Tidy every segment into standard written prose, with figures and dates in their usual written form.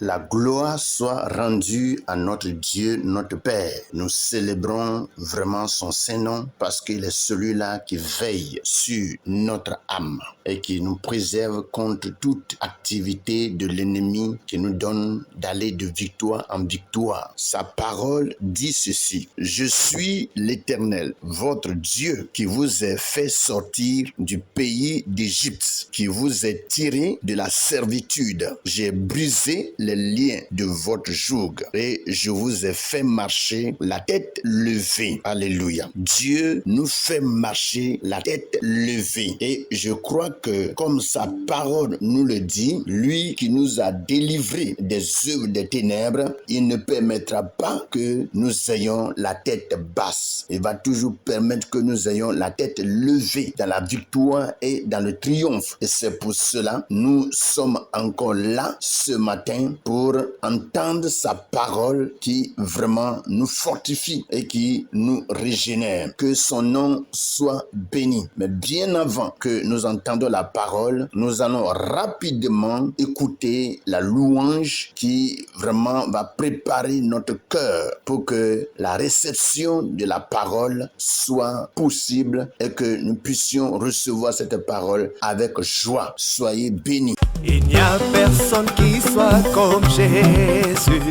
La gloire soit rendue à notre Dieu, notre Père. Nous célébrons vraiment son Saint-Nom parce qu'il est celui-là qui veille sur notre âme et qui nous préserve contre toute activité de l'ennemi qui nous donne d'aller de victoire en victoire. Sa parole dit ceci: Je suis l'Éternel, votre Dieu, qui vous a fait sortir du pays d'Égypte, qui vous a tiré de la servitude. J'ai brisé les liens de votre joug et je vous ai fait marcher la tête levée. Alléluia. Dieu nous fait marcher la tête levée et je crois que comme sa parole nous le dit, lui qui nous a délivrés des œuvres des ténèbres, il ne permettra pas que nous ayons la tête basse. Il va toujours permettre que nous ayons la tête levée dans la victoire et dans le triomphe. Et c'est pour cela nous sommes encore là ce matin pour entendre sa parole qui vraiment nous fortifie et qui nous régénère. Que son nom soit béni. Mais bien avant que nous entendions la parole, nous allons rapidement écouter la louange qui vraiment va préparer notre cœur pour que la réception de la parole soit possible et que nous puissions recevoir cette parole avec joie. Soyez bénis. Il n'y a personne qui soit comme Jésus.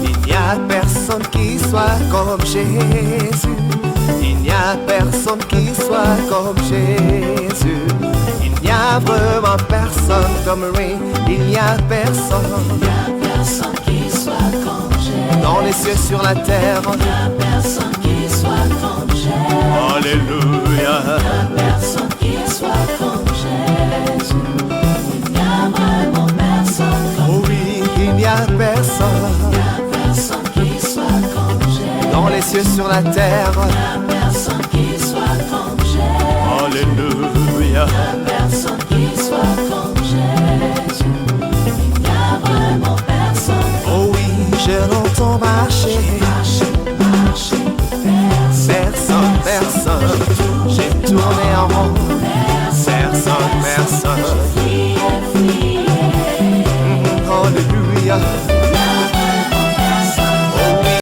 Il n'y a personne qui soit comme Jésus. Il n'y a personne qui soit comme Jésus. Il n'y a vraiment personne comme lui. Il n'y a personne. Il n'y a personne qui soit comme Jésus. Dans les cieux, sur la terre. Il n'y a personne qui soit comme Jésus. Alléluia. Il n'y a personne qui soit comme Jésus. Il n'y a vraiment personne comme Oh oui, il n'y a personne. Il n'y a personne qui soit comme Jésus. Dans les cieux, sur la terre. Il n'y a personne qui soit comme Jésus. Alléluia. Il n'y a personne qui soit comme Jésus. Il n'y a vraiment personne. Oh oui, je l'entends marcher. Marcher, Personne, personne. J'ai tourné en rond. Personne. Alléluia.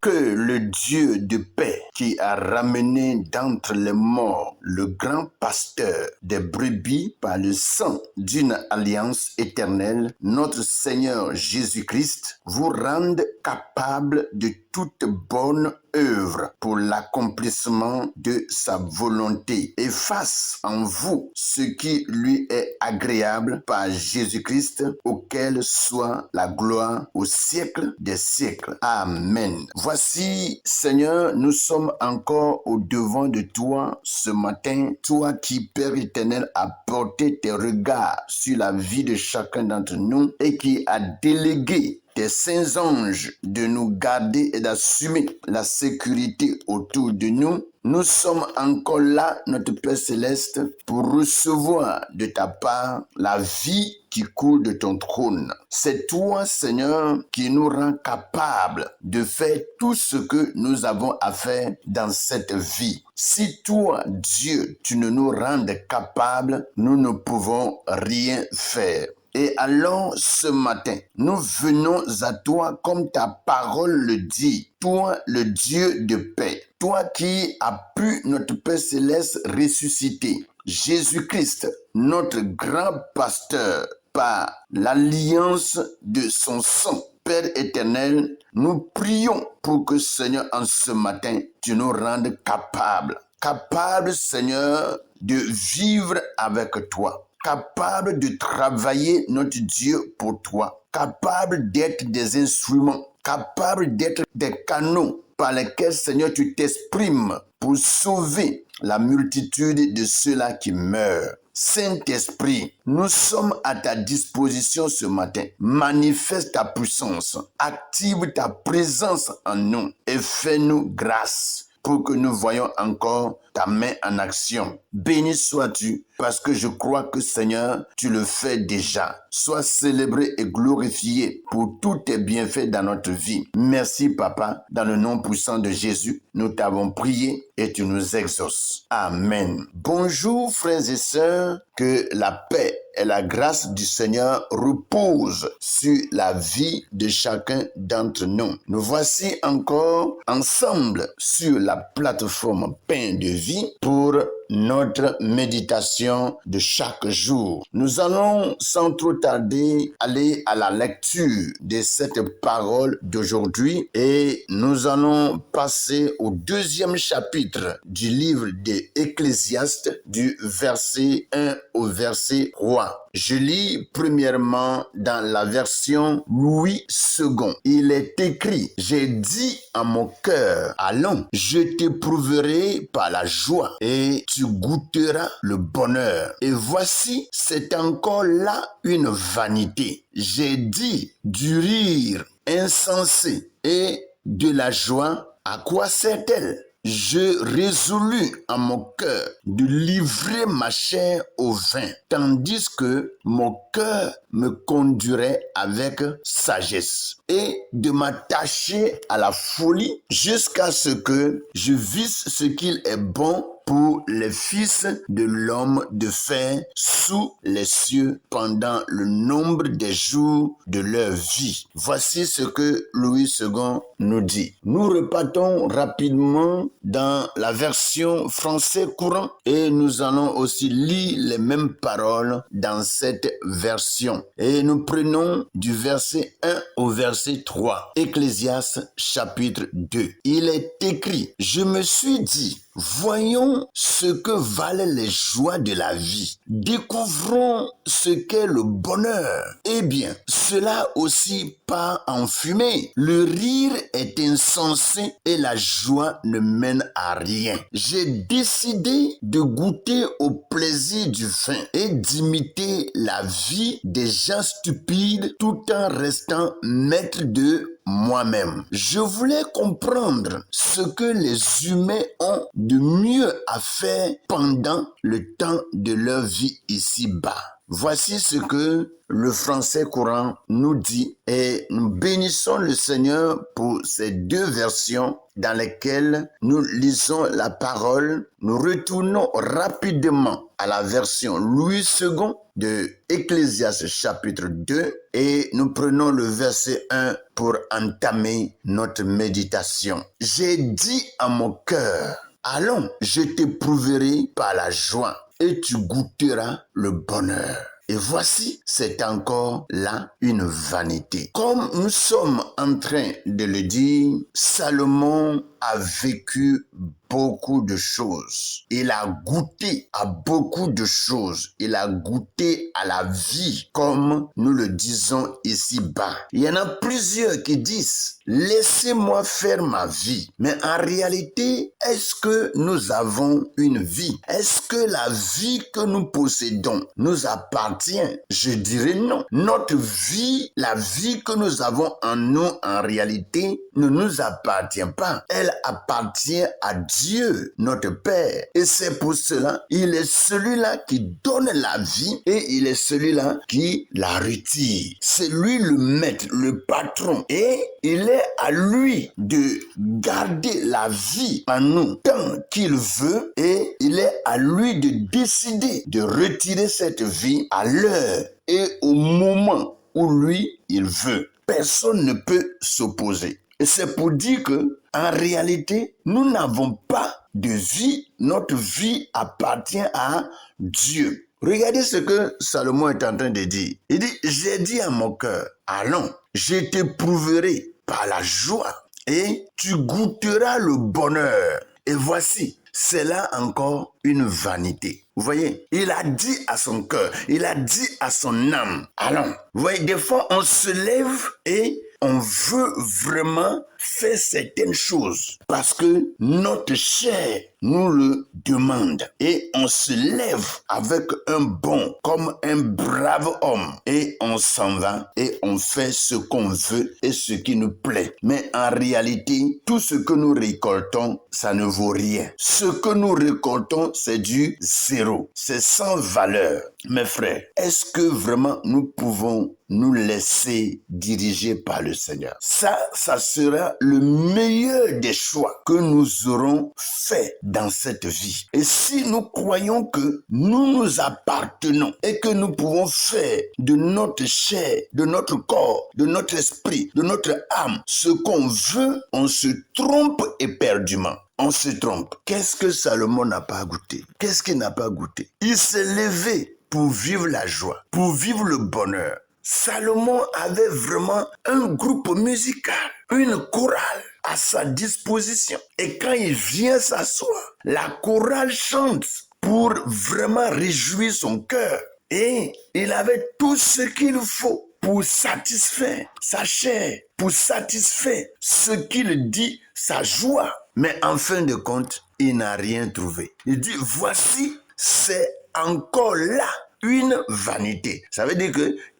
Que le Dieu de paix qui a ramené d'entre les morts le grand pasteur des brebis par le sang d'une alliance éternelle, notre Seigneur Jésus-Christ, vous rende capable de toute bonne œuvre pour l'accomplissement de sa volonté et fasse en vous ce qui lui est agréable par Jésus-Christ, auquel soit la gloire au siècle des siècles. Amen. Voici, Seigneur, nous sommes encore au devant de toi ce matin, toi qui, Père éternel, a porté tes regards sur la vie de chacun d'entre nous et qui a délégué tes saints anges de nous garder et d'assumer la sécurité autour de nous. Nous sommes encore là, notre Père Céleste, pour recevoir de ta part la vie qui coule de ton trône. C'est toi, Seigneur, qui nous rend capables de faire tout ce que nous avons à faire dans cette vie. Si toi, Dieu, tu ne nous rends capables, nous ne pouvons rien faire. Et alors, ce matin, nous venons à toi comme ta parole le dit, toi, le Dieu de paix, toi qui as pu, notre Père Céleste, ressusciter Jésus-Christ, notre grand pasteur, par l'alliance de son sang. Père éternel, nous prions pour que, Seigneur, en ce matin, tu nous rendes capables, Seigneur, de vivre avec toi. Capable de travailler, notre Dieu, pour toi, capable d'être des instruments, capable d'être des canaux par lesquels, Seigneur, tu t'exprimes pour sauver la multitude de ceux-là qui meurent. Saint-Esprit, nous sommes à ta disposition ce matin. Manifeste ta puissance, active ta présence en nous et fais-nous grâce pour que nous voyions encore ta main en action. Béni sois-tu, parce que je crois que Seigneur, tu le fais déjà. Sois célébré et glorifié pour tous tes bienfaits dans notre vie. Merci Papa, dans le nom puissant de Jésus, nous t'avons prié et tu nous exauces. Amen. Bonjour frères et sœurs, que la paix et la grâce du Seigneur reposent sur la vie de chacun d'entre nous. Nous voici encore ensemble sur la plateforme Pain de vie pour notre méditation de chaque jour. Nous allons sans trop tarder aller à la lecture de cette parole d'aujourd'hui et nous allons passer au deuxième chapitre du livre d'Ecclésiaste du verset 1 au verset 3. Je lis premièrement dans la version Louis II. Il est écrit, j'ai dit à mon cœur, allons, je t'éprouverai par la joie et tu goûteras le bonheur. Et voici, c'est encore là une vanité. J'ai dit du rire insensé et de la joie, à quoi sert-elle? Je résolus en mon cœur de livrer ma chair au vin, tandis que mon cœur me conduirait avec sagesse, et de m'attacher à la folie jusqu'à ce que je visse ce qu'il est bon pour les fils de l'homme de faire sous les cieux pendant le nombre des jours de leur vie. Voici ce que Louis II nous dit. Nous repartons rapidement dans la version français courant et nous allons aussi lire les mêmes paroles dans cette version. Et nous prenons du verset 1 au verset 3. Ecclésiaste chapitre 2. Il est écrit, je me suis dit, voyons ce que valent les joies de la vie. Découvrons ce qu'est le bonheur. Eh bien, cela aussi part en fumée. Le rire est insensé et la joie ne mène à rien. J'ai décidé de goûter au plaisir du vin et d'imiter la vie des gens stupides tout en restant maître de moi-même. Je voulais comprendre ce que les humains ont de mieux à faire pendant le temps de leur vie ici-bas. Voici ce que le français courant nous dit et nous bénissons le Seigneur pour ces deux versions dans lesquelles nous lisons la parole. Nous retournons rapidement à la version Louis II de Ecclésiaste chapitre 2 et nous prenons le verset 1 pour entamer notre méditation. J'ai dit à mon cœur, allons, je t'éprouverai par la joie et tu goûteras le bonheur. Et voici, c'est encore là une vanité. Comme nous sommes en train de le dire, Salomon a vécu beaucoup de choses. Il a goûté à beaucoup de choses. Il a goûté à la vie, comme nous le disons ici-bas. Il y en a plusieurs qui disent, laissez-moi faire ma vie. Mais en réalité, est-ce que nous avons une vie? Est-ce que la vie que nous possédons nous appartient? Je dirais non. Notre vie, la vie que nous avons en nous, en réalité, ne nous appartient pas. Elle appartient à Dieu, notre Père. Et c'est pour cela, il est celui-là qui donne la vie et il est celui-là qui la retire. C'est lui le maître, le patron. Et il est à lui de garder la vie en nous tant qu'il veut et il est à lui de décider de retirer cette vie à l'heure et au moment où lui, il veut. Personne ne peut s'opposer. Et c'est pour dire que, en réalité, nous n'avons pas de vie. Notre vie appartient à Dieu. Regardez ce que Salomon est en train de dire. Il dit, j'ai dit à mon cœur, allons, je t'éprouverai par la joie et tu goûteras le bonheur. Et voici, c'est là encore une vanité. Vous voyez, il a dit à son cœur, il a dit à son âme, allons. Vous voyez, des fois, on se lève et on veut vraiment faire certaines choses parce que notre chair nous le demande et on se lève avec un bon, comme un brave homme. Et on s'en va et on fait ce qu'on veut et ce qui nous plaît. Mais en réalité, tout ce que nous récoltons, ça ne vaut rien. Ce que nous récoltons, c'est du zéro. C'est sans valeur. Mes frères, est-ce que vraiment nous pouvons nous laisser diriger par le Seigneur? Ça sera le meilleur des choix que nous aurons fait dans cette vie. Et si nous croyons que nous nous appartenons et que nous pouvons faire de notre chair, de notre corps, de notre esprit, de notre âme, ce qu'on veut, on se trompe éperdument. On se trompe. Qu'est-ce que Salomon n'a pas goûté? Qu'est-ce qu'il n'a pas goûté? Il s'est levé pour vivre la joie, pour vivre le bonheur. Salomon avait vraiment un groupe musical, une chorale à sa disposition. Et quand il vient s'asseoir, la chorale chante pour vraiment réjouir son cœur. Et il avait tout ce qu'il faut pour satisfaire sa chair, pour satisfaire ce qu'il dit, sa joie. Mais en fin de compte, il n'a rien trouvé. Il dit, voici, c'est encore là une vanité. Ça veut dire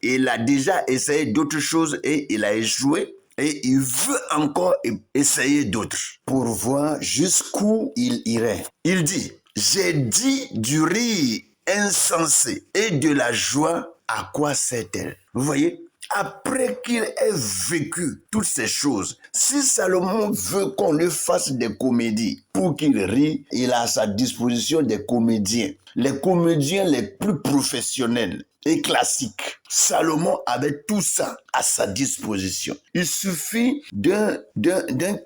qu'il a déjà essayé d'autres choses et il a échoué. Et il veut encore essayer d'autres pour voir jusqu'où il irait. Il dit, j'ai dit du rire insensé et de la joie, à quoi sert-elle? Vous voyez? Après qu'il ait vécu toutes ces choses, si Salomon veut qu'on lui fasse des comédies pour qu'il rie, il a à sa disposition des comédiens. Les comédiens les plus professionnels et classiques. Salomon avait tout ça à sa disposition. Il suffit d'un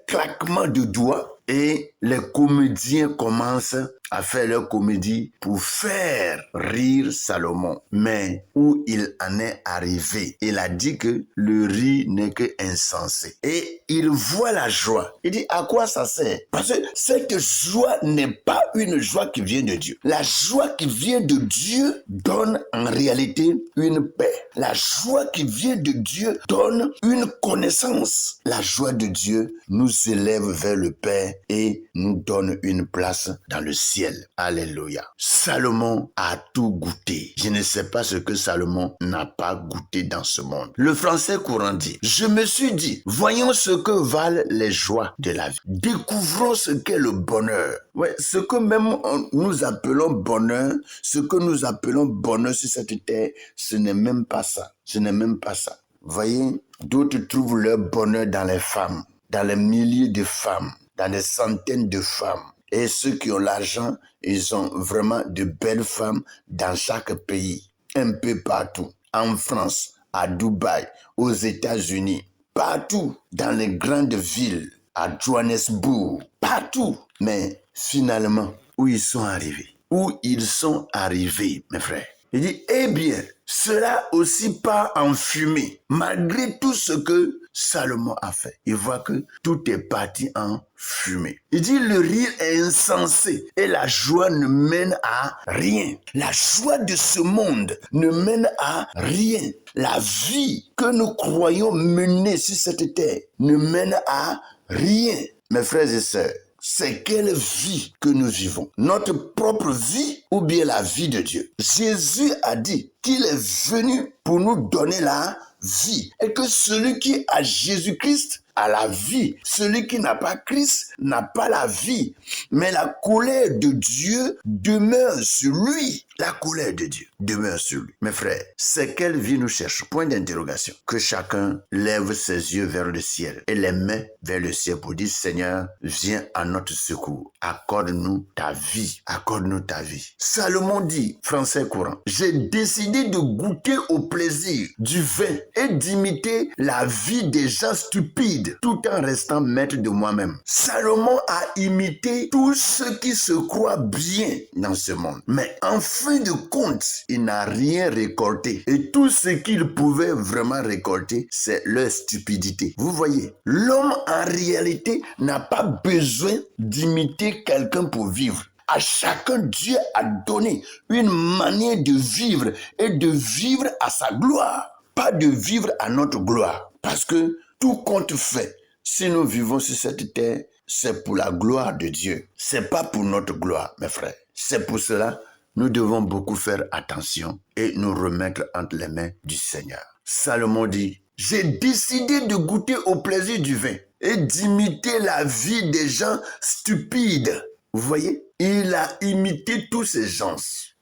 claquement de doigts et les comédiens commencent à faire leur comédie pour faire rire Salomon. Mais où il en est arrivé, il a dit que le rire n'est que insensé. Et il voit la joie. Il dit, à quoi ça sert? Parce que cette joie n'est pas une joie qui vient de Dieu. La joie qui vient de Dieu donne en réalité une paix. La joie qui vient de Dieu donne une connaissance. La joie de Dieu nous élève vers le Père et nous donne une place dans le ciel. Alléluia. Salomon a tout goûté. Je ne sais pas ce que Salomon n'a pas goûté dans ce monde. Le français courant dit, je me suis dit, voyons ce que valent les joies de la vie. Découvrons ce qu'est le bonheur. Ouais, ce que même nous appelons bonheur, ce que nous appelons bonheur sur cette terre, ce n'est même pas ça. Ce n'est même pas ça. Voyez, d'autres trouvent leur bonheur dans les femmes, dans les milliers de femmes, dans des centaines de femmes. Et ceux qui ont l'argent, ils ont vraiment de belles femmes dans chaque pays, un peu partout. En France, à Dubaï, aux États-Unis, partout dans les grandes villes, à Johannesburg, partout. Mais finalement, où ils sont arrivés? Où ils sont arrivés, mes frères? Il dit, eh bien, cela aussi part en fumée, malgré tout ce que Salomon a fait. Il voit que tout est parti en fumée. Il dit, le rire est insensé et la joie ne mène à rien. La joie de ce monde ne mène à rien. La vie que nous croyons mener sur cette terre ne mène à rien. Mes frères et sœurs, c'est quelle vie que nous vivons? Notre propre vie ou bien la vie de Dieu? Jésus a dit qu'il est venu pour nous donner la vie et que celui qui a Jésus-Christ a la vie. Celui qui n'a pas Christ n'a pas la vie. Mais la colère de Dieu demeure sur lui. La colère de Dieu demeure sur lui. Mes frères, c'est quelle vie nous cherchons? Point d'interrogation. Que chacun lève ses yeux vers le ciel et les mains vers le ciel pour dire, Seigneur, viens à notre secours. Accorde-nous ta vie. Accorde-nous ta vie. Salomon dit, français courant, j'ai décidé de goûter au plaisir du vin et d'imiter la vie des gens stupides tout en restant maître de moi-même. Salomon a imité tous ceux qui se croient bien dans ce monde. Mais en fin de compte, il n'a rien récolté. Et tout ce qu'il pouvait vraiment récolter, c'est leur stupidité. Vous voyez, l'homme en réalité n'a pas besoin d'imiter quelqu'un pour vivre. À chacun, Dieu a donné une manière de vivre et de vivre à sa gloire. Pas de vivre à notre gloire. Parce que tout compte fait, si nous vivons sur cette terre, c'est pour la gloire de Dieu. C'est pas pour notre gloire, mes frères. C'est pour cela nous devons beaucoup faire attention et nous remettre entre les mains du Seigneur. Salomon dit, « J'ai décidé de goûter au plaisir du vin et d'imiter la vie des gens stupides. » Vous voyez? Il a imité tous ces gens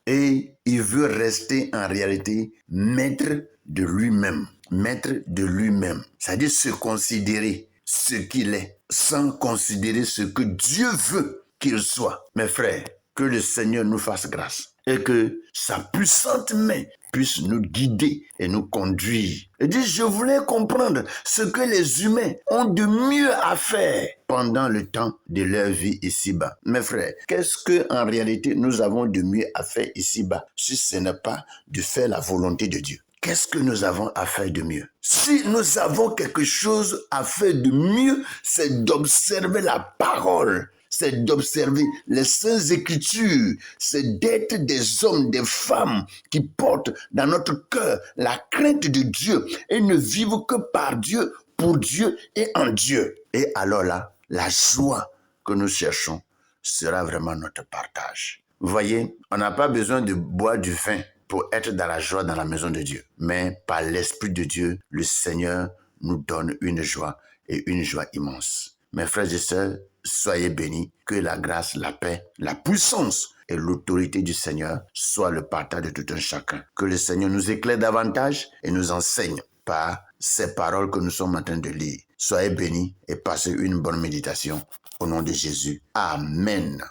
et il veut rester en réalité maître de lui-même. Maître de lui-même, c'est-à-dire se considérer ce qu'il est, sans considérer ce que Dieu veut qu'il soit. Mes frères, que le Seigneur nous fasse grâce et que sa puissante main puisse nous guider et nous conduire. Il dit, je voulais comprendre ce que les humains ont de mieux à faire pendant le temps de leur vie ici-bas. Mes frères, qu'est-ce que en réalité nous avons de mieux à faire ici-bas si ce n'est pas de faire la volonté de Dieu? Qu'est-ce que nous avons à faire de mieux? Si nous avons quelque chose à faire de mieux, c'est d'observer la parole, c'est d'observer les saintes écritures, c'est d'être des hommes, des femmes qui portent dans notre cœur la crainte de Dieu et ne vivent que par Dieu, pour Dieu et en Dieu. Et alors là, la joie que nous cherchons sera vraiment notre partage. Vous voyez, on n'a pas besoin de boire du vin pour être dans la joie dans la maison de Dieu. Mais par l'Esprit de Dieu, le Seigneur nous donne une joie et une joie immense. Mes frères et sœurs, soyez bénis, que la grâce, la paix, la puissance et l'autorité du Seigneur soient le partage de tout un chacun. Que le Seigneur nous éclaire davantage et nous enseigne par ces paroles que nous sommes en train de lire. Soyez bénis et passez une bonne méditation. Au nom de Jésus. Amen.